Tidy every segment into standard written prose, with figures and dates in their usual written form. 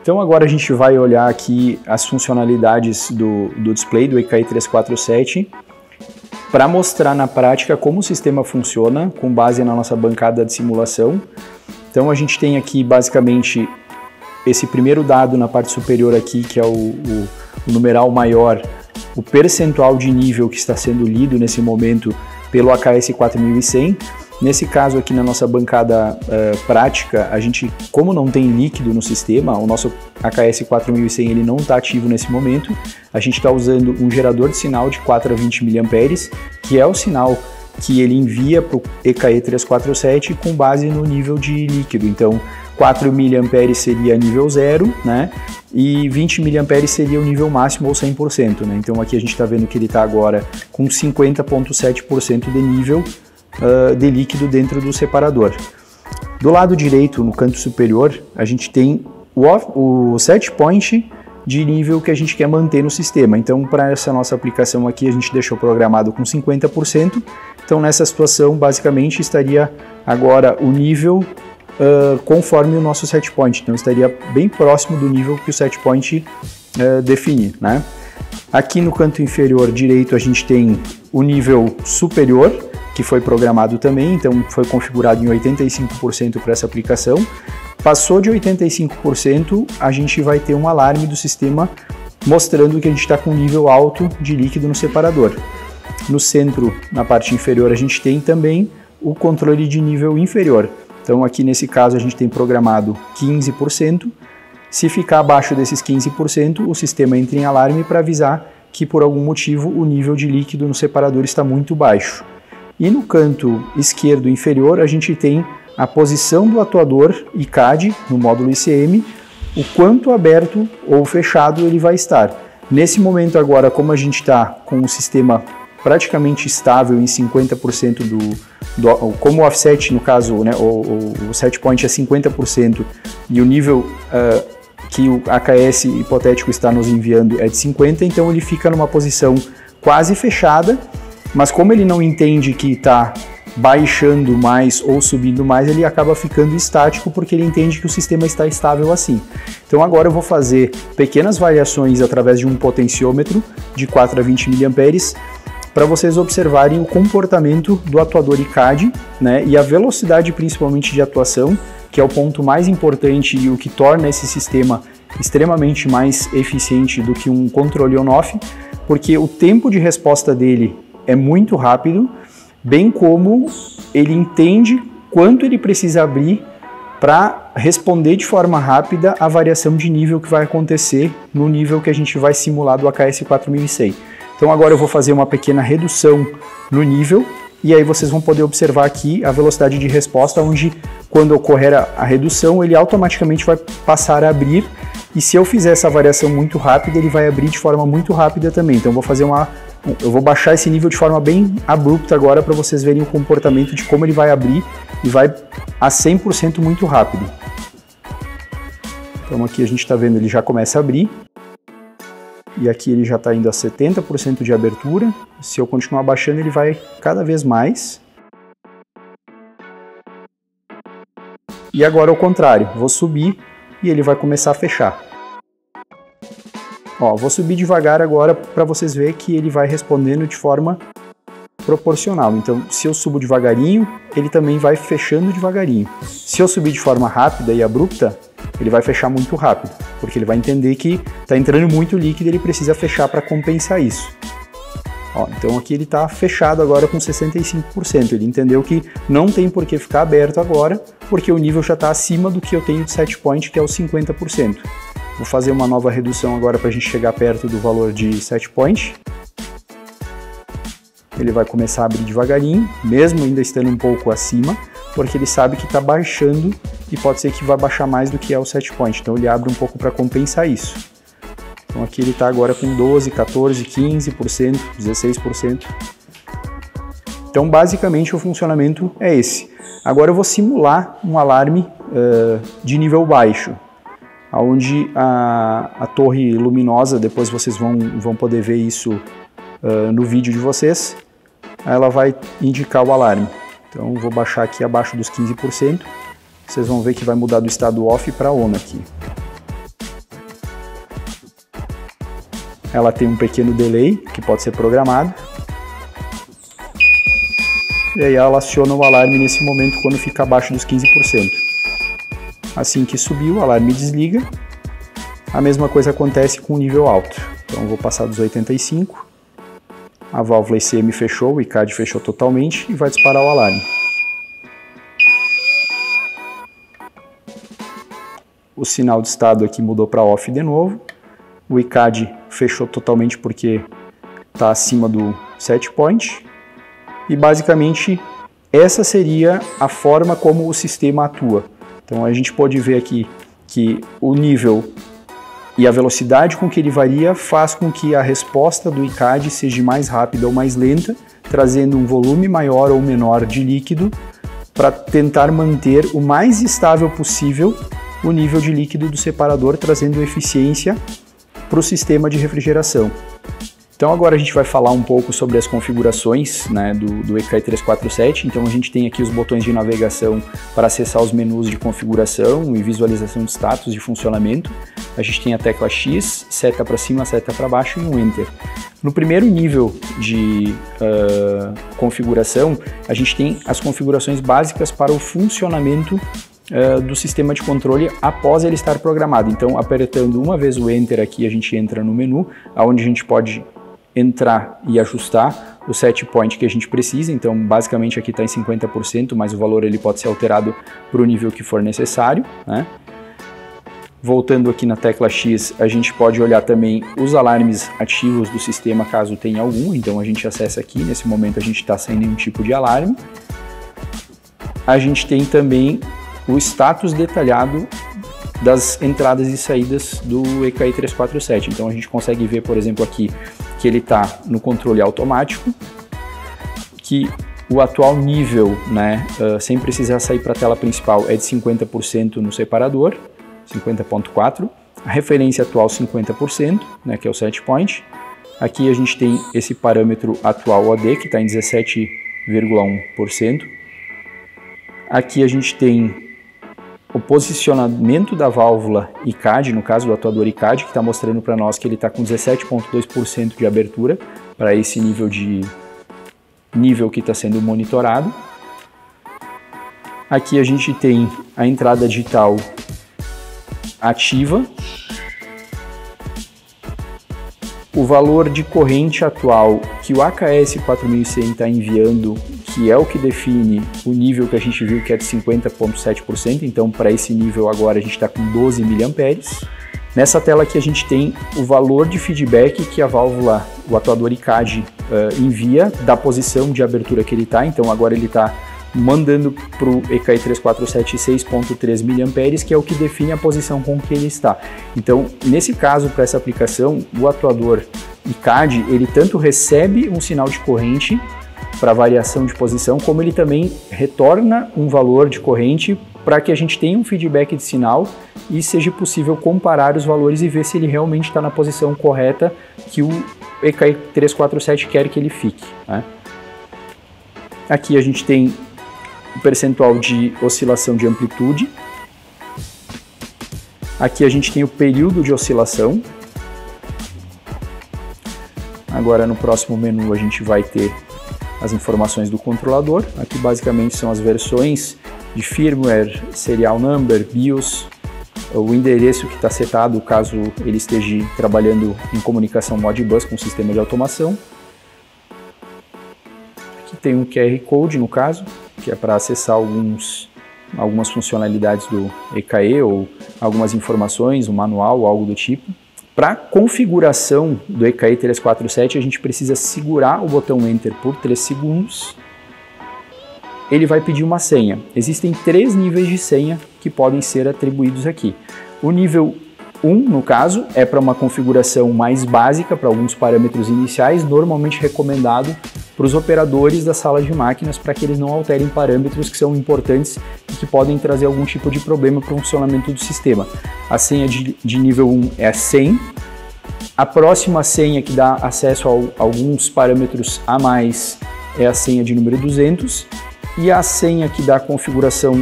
Então agora a gente vai olhar aqui as funcionalidades do display do EKI 347 para mostrar na prática como o sistema funciona com base na nossa bancada de simulação. Então a gente tem aqui basicamente esse primeiro dado na parte superior aqui, que é o numeral maior, o percentual de nível que está sendo lido nesse momento pelo AKS 4100. Nesse caso aqui na nossa bancada prática, a gente, como não tem líquido no sistema, o nosso AKS 4100 ele não está ativo nesse momento, a gente está usando um gerador de sinal de 4 a 20 mA, que é o sinal que ele envia para o EKI 347 com base no nível de líquido. Então 4 mA seria nível 0, né? E 20 mA seria o nível máximo ou 100%, né? Então aqui a gente está vendo que ele está agora com 50,7% de nível de líquido dentro do separador. Do lado direito, no canto superior, a gente tem o set point de nível que a gente quer manter no sistema. Então, para essa nossa aplicação aqui, a gente deixou programado com 50%. Então, nessa situação, basicamente, estaria agora o nível conforme o nosso set point. Então, estaria bem próximo do nível que o set point definir, né? Aqui no canto inferior direito, a gente tem o nível superior, que foi programado também, então foi configurado em 85% para essa aplicação. Passou de 85%, a gente vai ter um alarme do sistema mostrando que a gente está com um nível alto de líquido no separador. No centro, na parte inferior, a gente tem também o controle de nível inferior. Então aqui nesse caso a gente tem programado 15%. Se ficar abaixo desses 15%, o sistema entra em alarme para avisar que por algum motivo o nível de líquido no separador está muito baixo. E no canto esquerdo inferior a gente tem a posição do atuador ICAD no módulo ICM, o quanto aberto ou fechado ele vai estar. Nesse momento agora, como a gente está com o sistema praticamente estável em 50% como o offset, no caso, né, o set point é 50% e o nível que o AKS hipotético está nos enviando é de 50%, então ele fica numa posição quase fechada. Mas como ele não entende que está baixando mais ou subindo mais, ele acaba ficando estático porque ele entende que o sistema está estável assim. Então agora eu vou fazer pequenas variações através de um potenciômetro de 4 a 20 mA para vocês observarem o comportamento do atuador ICAD, né, e a velocidade principalmente de atuação, que é o ponto mais importante e o que torna esse sistema extremamente mais eficiente do que um controle on-off, porque o tempo de resposta dele é muito rápido, bem como ele entende quanto ele precisa abrir para responder de forma rápida a variação de nível que vai acontecer no nível que a gente vai simular do AKS 4100. Então agora eu vou fazer uma pequena redução no nível e aí vocês vão poder observar aqui a velocidade de resposta, onde quando ocorrer a redução ele automaticamente vai passar a abrir, e se eu fizer essa variação muito rápida ele vai abrir de forma muito rápida também. Então eu vou baixar esse nível de forma bem abrupta agora para vocês verem o comportamento de como ele vai abrir e vai a 100% muito rápido. Então aqui a gente está vendo, ele já começa a abrir. E aqui ele já está indo a 70% de abertura. Se eu continuar baixando, ele vai cada vez mais. E agora ao contrário, vou subir e ele vai começar a fechar. Ó, vou subir devagar agora para vocês verem que ele vai respondendo de forma proporcional. Então, se eu subo devagarinho, ele também vai fechando devagarinho. Se eu subir de forma rápida e abrupta, ele vai fechar muito rápido, porque ele vai entender que está entrando muito líquido e ele precisa fechar para compensar isso. Ó, então aqui ele está fechado agora com 65%. Ele entendeu que não tem por que ficar aberto agora, porque o nível já está acima do que eu tenho de set point, que é os 50%. Vou fazer uma nova redução agora para a gente chegar perto do valor de set point. Ele vai começar a abrir devagarinho, mesmo ainda estando um pouco acima, porque ele sabe que está baixando e pode ser que vá baixar mais do que é o set point. Então ele abre um pouco para compensar isso. Então aqui ele está agora com 12, 14, 15%, 16%. Então basicamente o funcionamento é esse. Agora eu vou simular um alarme de nível baixo, onde a torre luminosa, depois vocês vão poder ver isso no vídeo de vocês, ela vai indicar o alarme. Então vou baixar aqui abaixo dos 15%, vocês vão ver que vai mudar do estado off para on aqui. ela tem um pequeno delay que pode ser programado. E aí ela aciona o alarme nesse momento quando fica abaixo dos 15%. Assim que subiu, o alarme desliga. A mesma coisa acontece com o nível alto. Então eu vou passar dos 85. A válvula ICM fechou, o ICAD fechou totalmente e vai disparar o alarme. O sinal de estado aqui mudou para off de novo. O ICAD fechou totalmente porque está acima do set point. E basicamente essa seria a forma como o sistema atua. Então a gente pode ver aqui que o nível e a velocidade com que ele varia faz com que a resposta do ICAD seja mais rápida ou mais lenta, trazendo um volume maior ou menor de líquido para tentar manter o mais estável possível o nível de líquido do separador, trazendo eficiência para o sistema de refrigeração. Então agora a gente vai falar um pouco sobre as configurações, né, do EKI 347. Então a gente tem aqui os botões de navegação para acessar os menus de configuração e visualização de status de funcionamento. A gente tem a tecla X, seta para cima, seta para baixo e um Enter. No primeiro nível de configuração, a gente tem as configurações básicas para o funcionamento do sistema de controle após ele estar programado. Então, apertando uma vez o Enter aqui, a gente entra no menu, onde a gente pode entrar e ajustar o set point que a gente precisa. Então, basicamente aqui está em 50%, mas o valor ele pode ser alterado para o nível que for necessário, né? Voltando aqui na tecla X, a gente pode olhar também os alarmes ativos do sistema, caso tenha algum. Então a gente acessa aqui, nesse momento a gente está sem nenhum tipo de alarme. A gente tem também o status detalhado das entradas e saídas do EKI 347. Então a gente consegue ver, por exemplo, aqui que ele está no controle automático, que o atual nível, né, sem precisar sair para a tela principal, é de 50% no separador, 50.4, a referência atual 50%, né, que é o set point. Aqui a gente tem esse parâmetro atual OD, que está em 17,1%. Aqui a gente tem o posicionamento da válvula ICAD, no caso do atuador ICAD, que está mostrando para nós que ele está com 17,2% de abertura para esse nível que está sendo monitorado. Aqui a gente tem a entrada digital ativa, o valor de corrente atual que o AKS 4100 está enviando, que é o que define o nível que a gente viu que é de 50,7%, então para esse nível agora a gente está com 12 mA. Nessa tela aqui a gente tem o valor de feedback que a válvula, o atuador ICAD envia da posição de abertura que ele está, então agora ele está mandando para o EKI 347 6,3 mA, que é o que define a posição com que ele está. Então, nesse caso, para essa aplicação, o atuador ICAD, ele tanto recebe um sinal de corrente para variação de posição, como ele também retorna um valor de corrente para que a gente tenha um feedback de sinal e seja possível comparar os valores e ver se ele realmente está na posição correta que o EKI 347 quer que ele fique, né? Aqui a gente tem o percentual de oscilação de amplitude. Aqui a gente tem o período de oscilação. Agora no próximo menu a gente vai ter as informações do controlador. Aqui basicamente são as versões de firmware, serial number, BIOS, o endereço que está setado caso ele esteja trabalhando em comunicação Modbus com o sistema de automação. Aqui tem um QR Code no caso, que é para acessar algumas funcionalidades do EKI ou algumas informações, um manual ou algo do tipo. Para configuração do EKI 347, a gente precisa segurar o botão Enter por 3 segundos. Ele vai pedir uma senha. Existem 3 níveis de senha que podem ser atribuídos aqui. O nível 1, no caso, é para uma configuração mais básica, para alguns parâmetros iniciais, normalmente recomendado para os operadores da sala de máquinas, para que eles não alterem parâmetros que são importantes e que podem trazer algum tipo de problema para o funcionamento do sistema. A senha de nível 1 é 100. A próxima senha que dá acesso a alguns parâmetros a mais é a senha de número 200. E a senha que dá a configuração,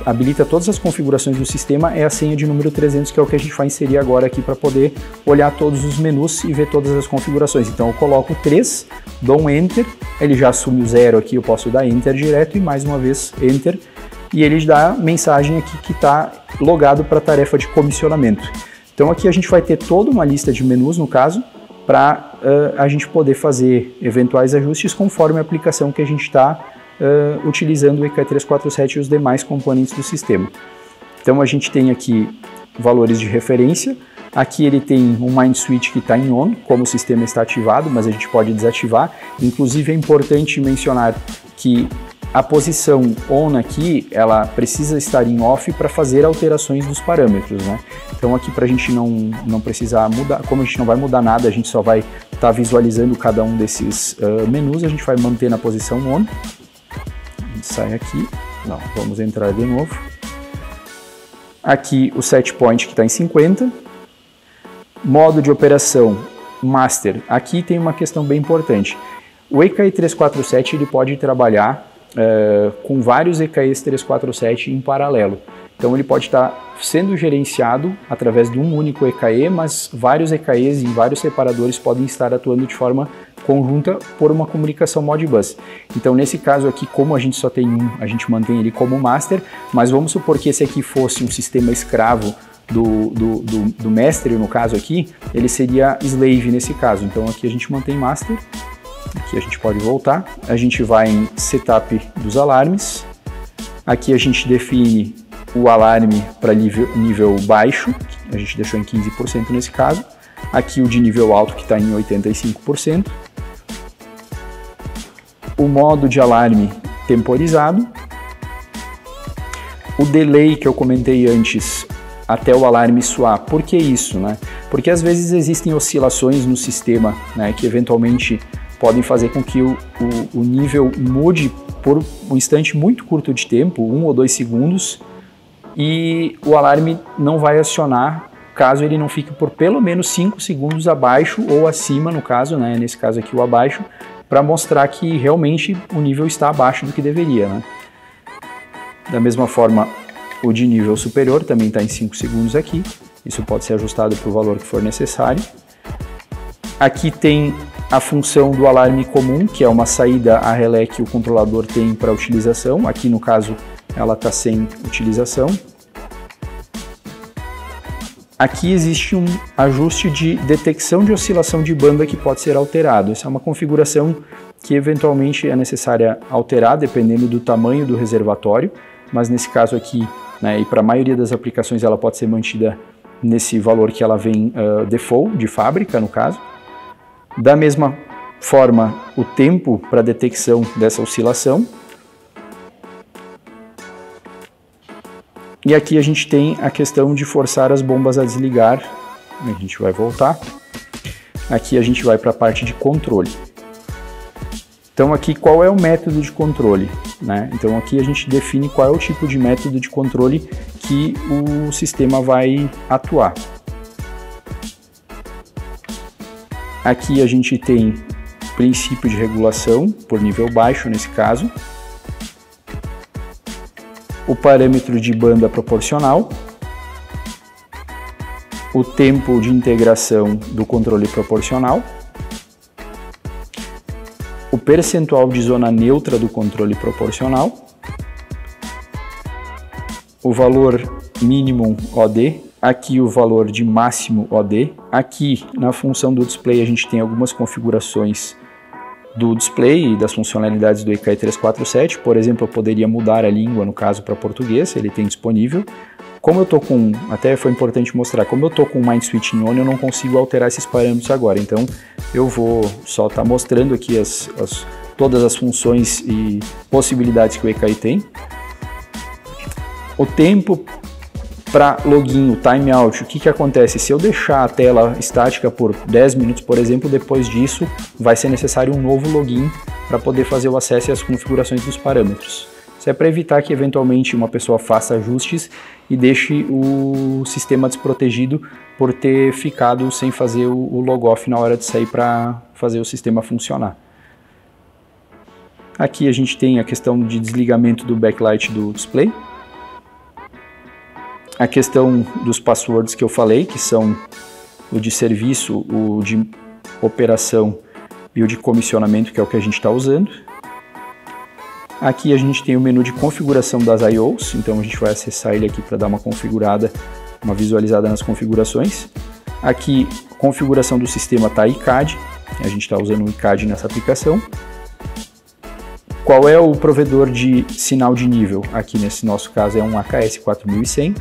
habilita todas as configurações do sistema é a senha de número 300, que é o que a gente vai inserir agora aqui para poder olhar todos os menus e ver todas as configurações. Então eu coloco 3, dou um Enter, ele já assume o 0 aqui, eu posso dar Enter direto e mais uma vez Enter, e ele dá mensagem aqui que está logado para a tarefa de comissionamento. Então aqui a gente vai ter toda uma lista de menus, no caso, para a gente poder fazer eventuais ajustes conforme a aplicação que a gente está utilizando o EKE347 e os demais componentes do sistema. Então a gente tem aqui valores de referência, aqui ele tem um Mind Switch que está em ON, como o sistema está ativado, mas a gente pode desativar. Inclusive é importante mencionar que a posição ON aqui, ela precisa estar em OFF para fazer alterações dos parâmetros, né? Então aqui para a gente não precisar mudar, como a gente não vai mudar nada, a gente só vai estar visualizando cada um desses menus, a gente vai manter na posição ON. Sai aqui, não, vamos entrar de novo. Aqui o set point que está em 50. Modo de operação master. Aqui tem uma questão bem importante. O EKE347 ele pode trabalhar com vários EKEs 347 em paralelo. Então ele pode estar sendo gerenciado através de um único EKE, mas vários EKEs em vários separadores podem estar atuando de forma conjunta por uma comunicação Modbus. Então nesse caso aqui, como a gente só tem um, a gente mantém ele como master, mas vamos supor que esse aqui fosse um sistema escravo do mestre, no caso aqui, ele seria slave nesse caso. Então aqui a gente mantém master, aqui a gente pode voltar, a gente vai em setup dos alarmes, aqui a gente define o alarme para nível baixo, a gente deixou em 15% nesse caso, aqui o de nível alto que está em 85%, o modo de alarme temporizado, o delay que eu comentei antes até o alarme soar. Por que isso, né? Porque às vezes existem oscilações no sistema, né, que eventualmente podem fazer com que o nível mude por um instante muito curto de tempo, 1 ou 2 segundos, e o alarme não vai acionar caso ele não fique por pelo menos 5 segundos abaixo ou acima, no caso, né, nesse caso aqui o abaixo, para mostrar que realmente o nível está abaixo do que deveria, né? Da mesma forma, o de nível superior também está em 5 segundos aqui, isso pode ser ajustado para o valor que for necessário. Aqui tem a função do alarme comum, que é uma saída a relé que o controlador tem para utilização, aqui no caso ela está sem utilização. Aqui existe um ajuste de detecção de oscilação de banda que pode ser alterado. Essa é uma configuração que eventualmente é necessária alterar dependendo do tamanho do reservatório, mas nesse caso aqui, né, e para a maioria das aplicações ela pode ser mantida nesse valor que ela vem default, de fábrica no caso. Da mesma forma, o tempo para detecção dessa oscilação. E aqui a gente tem a questão de forçar as bombas a desligar. A gente vai voltar. Aqui a gente vai para a parte de controle. Então aqui qual é o método de controle, né? Então aqui a gente define qual é o tipo de método de controle que o sistema vai atuar. Aqui a gente tem princípio de regulação por nível baixo nesse caso. O parâmetro de banda proporcional, o tempo de integração do controle proporcional, o percentual de zona neutra do controle proporcional, o valor mínimo OD, aqui o valor de máximo OD. Aqui na função do display a gente tem algumas configurações do display e das funcionalidades do EKE347, por exemplo, eu poderia mudar a língua, no caso, para português, ele tem disponível. Como eu tô com, até foi importante mostrar, como eu tô com o Mind Switch em ON, eu não consigo alterar esses parâmetros agora, então eu vou só estar mostrando aqui todas as funções e possibilidades que o EKE tem. O tempo para login, o timeout, o que acontece? Se eu deixar a tela estática por 10 minutos, por exemplo, depois disso vai ser necessário um novo login para poder fazer o acesso e as configurações dos parâmetros. Isso é para evitar que eventualmente uma pessoa faça ajustes e deixe o sistema desprotegido por ter ficado sem fazer o log off na hora de sair para fazer o sistema funcionar. Aqui a gente tem a questão de desligamento do backlight do display. A questão dos passwords que eu falei, que são o de serviço, o de operação e o de comissionamento, que é o que a gente está usando. Aqui a gente tem o menu de configuração das I/Os, então a gente vai acessar ele aqui para dar uma configurada, uma visualizada nas configurações. Aqui, configuração do sistema está ICAD, a gente está usando o ICAD nessa aplicação. Qual é o provedor de sinal de nível? Aqui nesse nosso caso é um AKS 4100.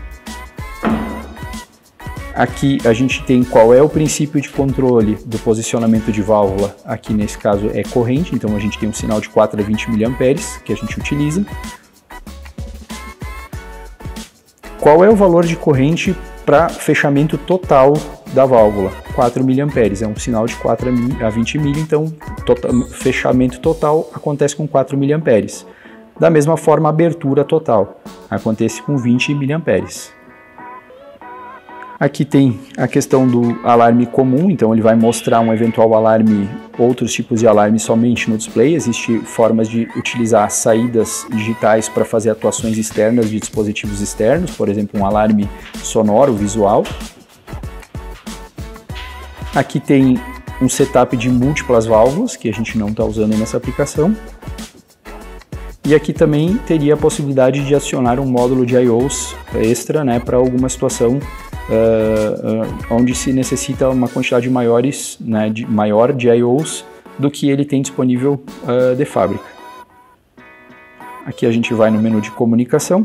Aqui a gente tem qual é o princípio de controle do posicionamento de válvula, aqui nesse caso é corrente, então a gente tem um sinal de 4 a 20 mA que a gente utiliza. Qual é o valor de corrente para fechamento total da válvula? 4 mA, é um sinal de 4 a 20 mA, então fechamento total acontece com 4 mA. Da mesma forma, a abertura total acontece com 20 mA. Aqui tem a questão do alarme comum, então ele vai mostrar um eventual alarme, outros tipos de alarme somente no display. Existem formas de utilizar saídas digitais para fazer atuações externas de dispositivos externos, por exemplo, um alarme sonoro, visual. Aqui tem um setup de múltiplas válvulas, que a gente não está usando nessa aplicação. E aqui também teria a possibilidade de adicionar um módulo de I/Os extra, né, para alguma situação onde se necessita uma quantidade maior de I/Os do que ele tem disponível de fábrica. Aqui a gente vai no menu de comunicação,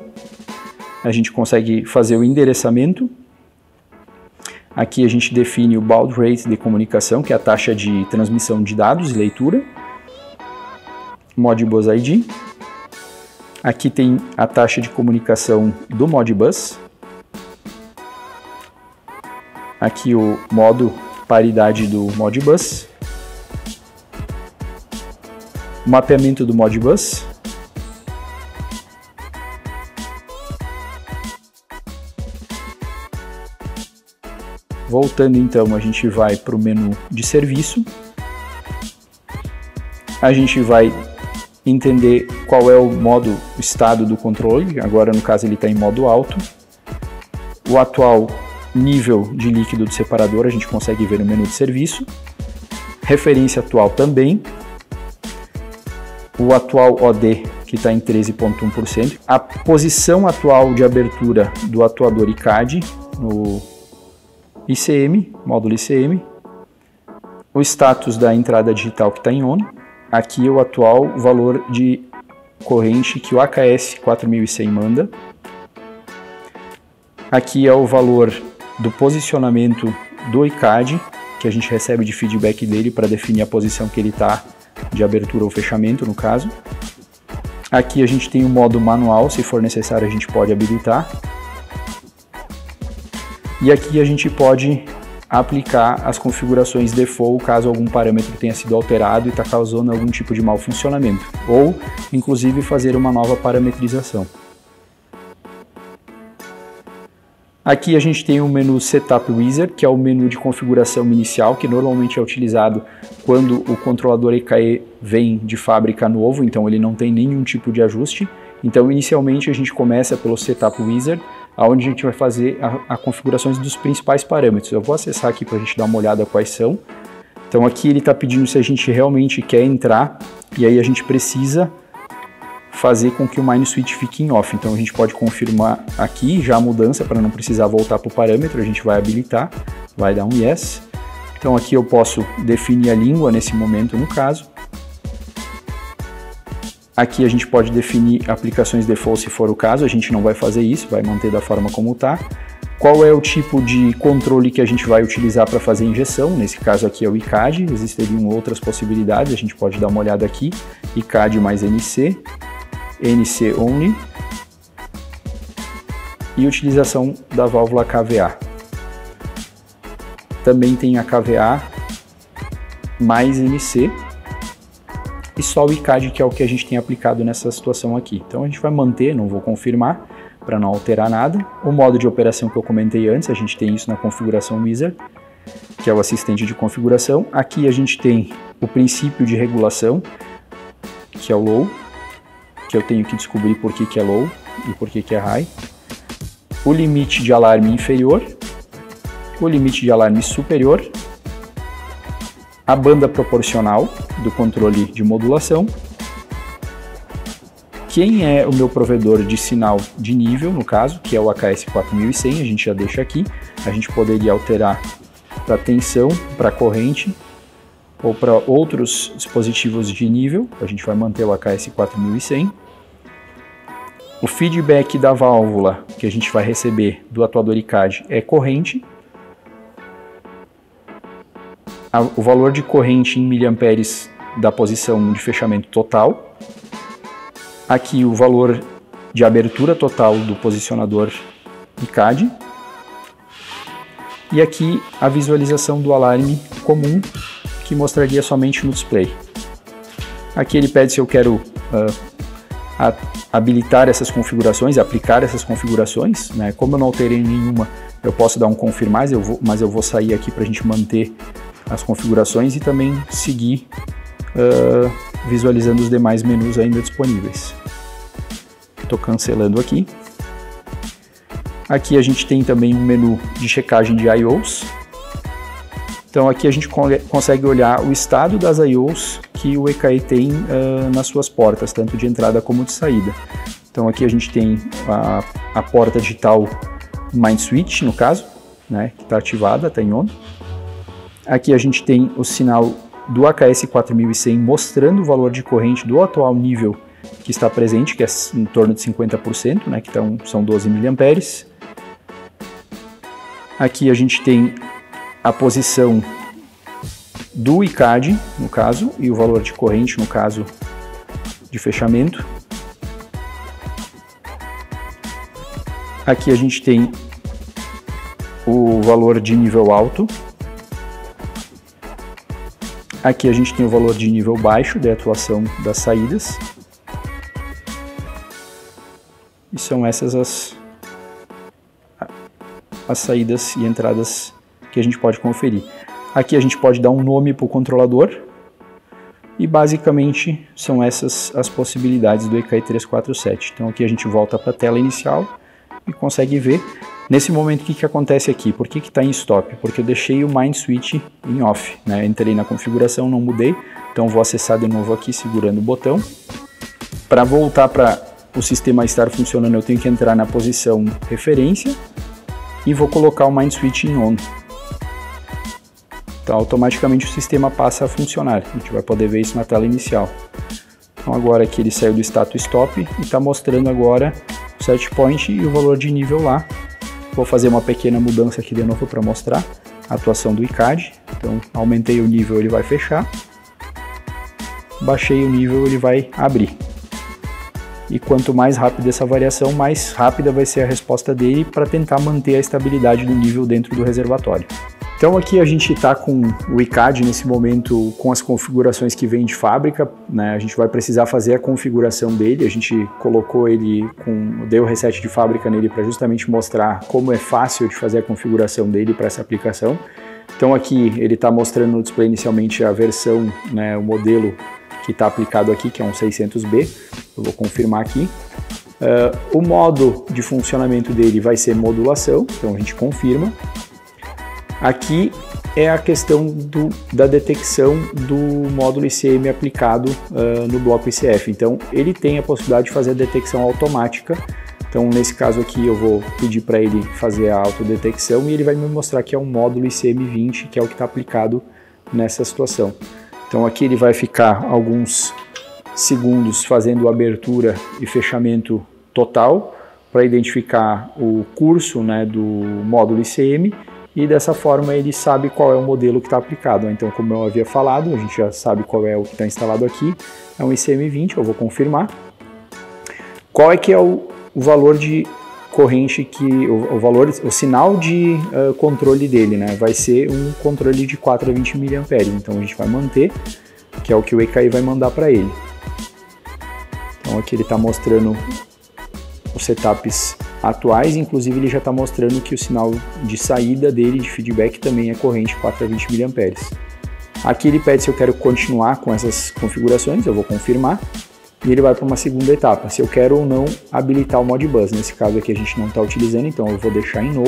a gente consegue fazer o endereçamento. Aqui a gente define o baud rate de comunicação, que é a taxa de transmissão de dados e leitura. Modbus ID. Aqui tem a taxa de comunicação do Modbus. Aqui o modo paridade do Modbus. Mapeamento do Modbus. Voltando então, a gente vai para o menu de serviço. A gente vai entender qual é o estado do controle. Agora, no caso, ele está em modo alto. O atual nível de líquido do separador a gente consegue ver no menu de serviço. Referência atual também. O atual OD, que está em 13,1%. A posição atual de abertura do atuador ICAD no ICM, módulo ICM. O status da entrada digital que está em ON. Aqui o atual valor de corrente que o AKS 4100 manda. Aqui é o valor do posicionamento do ICAD, que a gente recebe de feedback dele para definir a posição que ele está de abertura ou fechamento, no caso. Aqui a gente tem o modo manual, se for necessário a gente pode habilitar. E aqui a gente pode aplicar as configurações default caso algum parâmetro tenha sido alterado e está causando algum tipo de mau funcionamento, ou inclusive fazer uma nova parametrização. Aqui a gente tem o menu Setup Wizard, que é o menu de configuração inicial, que normalmente é utilizado quando o controlador EKE vem de fábrica novo, então ele não tem nenhum tipo de ajuste. Então inicialmente a gente começa pelo Setup Wizard, onde a gente vai fazer a configurações dos principais parâmetros. Eu vou acessar aqui para a gente dar uma olhada quais são. Então aqui ele está pedindo se a gente realmente quer entrar, e aí a gente precisa fazer com que o Mine Switch fique em off. Então a gente pode confirmar aqui já a mudança para não precisar voltar para o parâmetro, a gente vai habilitar, vai dar um yes. Então aqui eu posso definir a língua nesse momento no caso. Aqui a gente pode definir aplicações default se for o caso, a gente não vai fazer isso, vai manter da forma como está. Qual é o tipo de controle que a gente vai utilizar para fazer injeção? Nesse caso aqui é o ICAD, existiriam outras possibilidades, a gente pode dar uma olhada aqui. ICAD mais NC, NC Only e utilização da válvula KVA. Também tem a KVA mais NC. E só o ICAD, que é o que a gente tem aplicado nessa situação aqui. Então a gente vai manter, não vou confirmar, para não alterar nada. O modo de operação que eu comentei antes, a gente tem isso na configuração Wizard, que é o assistente de configuração. Aqui a gente tem o princípio de regulação. que é o low, que eu tenho que descobrir por que é low e por que é high, o limite de alarme inferior, o limite de alarme superior, a banda proporcional do controle de modulação, quem é o meu provedor de sinal de nível, no caso, que é o AKS 4100, a gente já deixa aqui, a gente poderia alterar para tensão, para corrente, ou para outros dispositivos de nível, a gente vai manter o AKS 4100. O feedback da válvula que a gente vai receber do atuador ICAD é corrente. O valor de corrente em miliamperes da posição de fechamento total. Aqui o valor de abertura total do posicionador ICAD. E aqui a visualização do alarme comum, que mostraria somente no display. Aqui ele pede se eu quero habilitar essas configurações, aplicar essas configurações, né? Como eu não alterei nenhuma, eu posso dar um confirmar, mas eu vou sair aqui para a gente manter as configurações e também seguir visualizando os demais menus ainda disponíveis. Estou cancelando aqui. Aqui a gente tem também um menu de checagem de I/Os. Então aqui a gente consegue olhar o estado das I/Os que o EKI tem nas suas portas, tanto de entrada como de saída. Então aqui a gente tem a porta digital Mind Switch, no caso, né, que está ativada, está em on. Aqui a gente tem o sinal do AKS 4100 mostrando o valor de corrente do atual nível que está presente, que é em torno de 50%, né, que são 12 mA. Aqui a gente tem a posição do ICAD, no caso, e o valor de corrente, no caso de fechamento. Aqui a gente tem o valor de nível alto. Aqui a gente tem o valor de nível baixo de atuação das saídas. E são essas as saídas e entradas que a gente pode conferir. Aqui a gente pode dar um nome para o controlador e basicamente são essas as possibilidades do EKI 347. Então aqui a gente volta para a tela inicial e consegue ver. Nesse momento o que acontece aqui? Por que está em stop? Porque eu deixei o Mind Switch em off, né? Entrei na configuração, não mudei, então vou acessar de novo aqui segurando o botão. Para voltar para o sistema estar funcionando eu tenho que entrar na posição referência e vou colocar o Mind Switch em on. Então automaticamente o sistema passa a funcionar, a gente vai poder ver isso na tela inicial. Então agora aqui ele saiu do status stop e está mostrando agora o set point e o valor de nível lá. Vou fazer uma pequena mudança aqui de novo para mostrar a atuação do ICAD. Então aumentei o nível, ele vai fechar. Baixei o nível, ele vai abrir. E quanto mais rápida essa variação, mais rápida vai ser a resposta dele para tentar manter a estabilidade do nível dentro do reservatório. Então aqui a gente está com o ICAD nesse momento com as configurações que vêm de fábrica, né? A gente vai precisar fazer a configuração dele, a gente colocou ele deu reset de fábrica nele para justamente mostrar como é fácil de fazer a configuração dele para essa aplicação. Então aqui ele está mostrando no display inicialmente a versão, né, o modelo que está aplicado aqui, que é um 600B, eu vou confirmar aqui. O modo de funcionamento dele vai ser modulação, então a gente confirma. Aqui é a questão da detecção do módulo ICM aplicado no bloco ICF. Então, ele tem a possibilidade de fazer a detecção automática. Então, nesse caso aqui, eu vou pedir para ele fazer a autodetecção e ele vai me mostrar que é um módulo ICM20, que é o que está aplicado nessa situação. Então, aqui ele vai ficar alguns segundos fazendo abertura e fechamento total para identificar o curso, né, do módulo ICM. E dessa forma ele sabe qual é o modelo que está aplicado. Então, como eu havia falado, a gente já sabe qual é o que está instalado aqui. É um ICM20, eu vou confirmar. Qual é que é o valor de corrente, o sinal de controle dele, né? Vai ser um controle de 4 a 20 mA. Então a gente vai manter, que é o que o EKI vai mandar para ele. Então aqui ele está mostrando os setups atuais, inclusive ele já está mostrando que o sinal de saída dele, de feedback, também é corrente 4 a 20 mA. Aqui ele pede se eu quero continuar com essas configurações, eu vou confirmar. e ele vai para uma segunda etapa, se eu quero ou não habilitar o Modbus. Nesse caso aqui a gente não está utilizando, então eu vou deixar em No.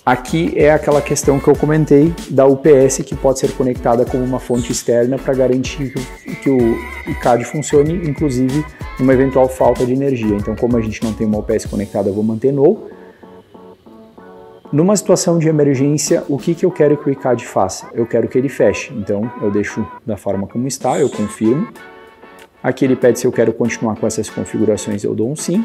Aqui é aquela questão que eu comentei da UPS, que pode ser conectada como uma fonte externa para garantir que o ICAD funcione, inclusive numa eventual falta de energia. Então, como a gente não tem uma UPS conectada, eu vou manter No. Numa situação de emergência, o que eu quero que o ICAD faça? Eu quero que ele feche. Então, eu deixo da forma como está, eu confirmo. Aqui ele pede se eu quero continuar com essas configurações, eu dou um sim.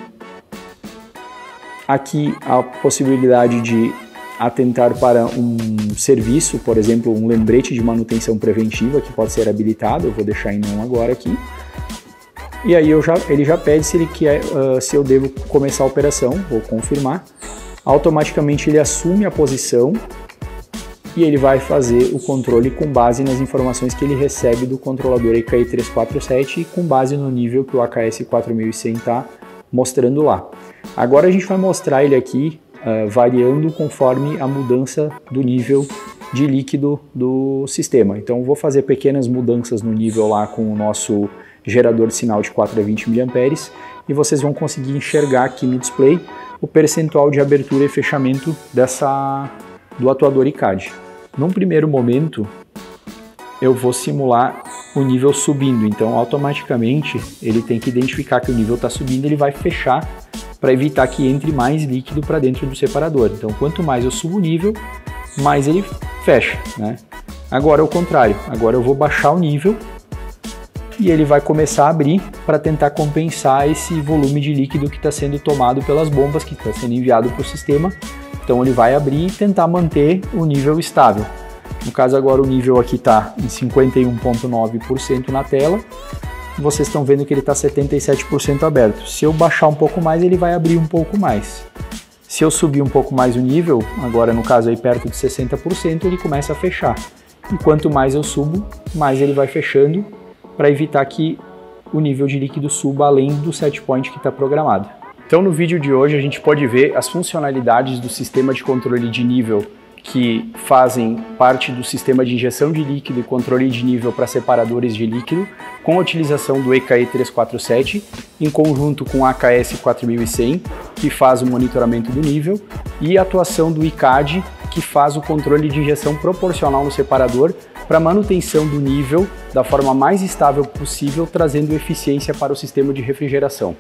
Aqui a possibilidade de atentar para um serviço, por exemplo, um lembrete de manutenção preventiva que pode ser habilitado, eu vou deixar em não agora aqui. E aí ele já pede se ele quer, se eu devo começar a operação, vou confirmar. Automaticamente ele assume a posição e ele vai fazer o controle com base nas informações que ele recebe do controlador EKI 347 e com base no nível que o AKS 4100 está mostrando lá. Agora a gente vai mostrar ele aqui variando conforme a mudança do nível de líquido do sistema. Então vou fazer pequenas mudanças no nível lá com o nosso gerador de sinal de 4 a 20 mA e vocês vão conseguir enxergar aqui no display o percentual de abertura e fechamento do atuador ICAD. Num primeiro momento eu vou simular o nível subindo, então automaticamente ele tem que identificar que o nível está subindo, ele vai fechar para evitar que entre mais líquido para dentro do separador. Então, quanto mais eu subo o nível, mais ele fecha, né? Agora é o contrário. Agora eu vou baixar o nível e ele vai começar a abrir para tentar compensar esse volume de líquido que está sendo tomado pelas bombas, que está sendo enviado para o sistema. Então, ele vai abrir e tentar manter o nível estável. No caso, agora o nível aqui está em 51,9% na tela. Vocês estão vendo que ele está 77% aberto. Se eu baixar um pouco mais, ele vai abrir um pouco mais. Se eu subir um pouco mais o nível, agora no caso aí perto de 60%, ele começa a fechar. E quanto mais eu subo, mais ele vai fechando, para evitar que o nível de líquido suba além do set point que está programado. Então no vídeo de hoje a gente pode ver as funcionalidades do sistema de controle de nível que fazem parte do sistema de injeção de líquido e controle de nível para separadores de líquido, com a utilização do EKI 347, em conjunto com o AKS 4100, que faz o monitoramento do nível, e a atuação do ICAD, que faz o controle de injeção proporcional no separador para manutenção do nível da forma mais estável possível, trazendo eficiência para o sistema de refrigeração.